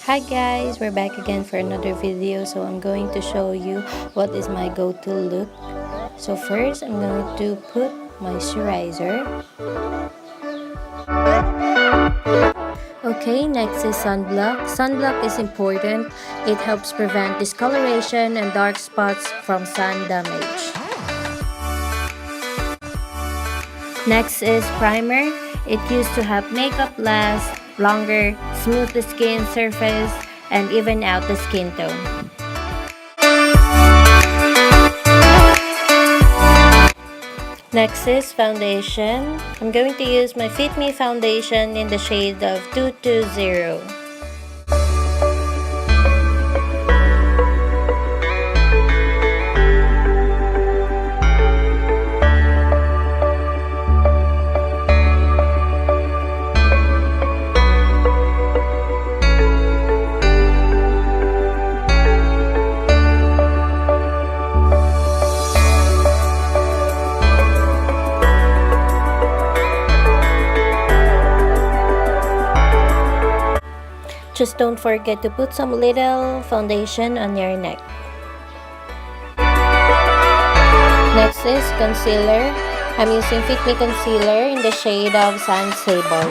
Hi guys, we're back again for another video. So I'm going to show you what is my go-to look. So first, I'm going to put moisturizer. Okay, next is sunblock. Sunblock is important. It helps prevent discoloration and dark spots from sun damage. Next is primer. It used to help makeup last longer, smooth the skin surface, and even out the skin tone. Next is foundation. I'm going to use my Fit Me foundation in the shade of 220. Just don't forget to put some little foundation on your neck. Next is concealer. I'm using Fit Me concealer in the shade of Sand Sable.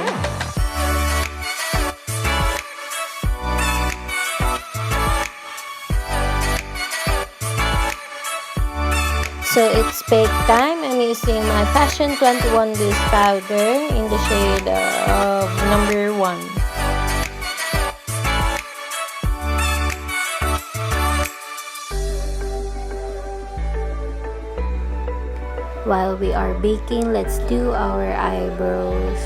So it's bake time. I'm using my Fashion 21 Loose powder in the shade of number 1. While we are baking, let's do our eyebrows.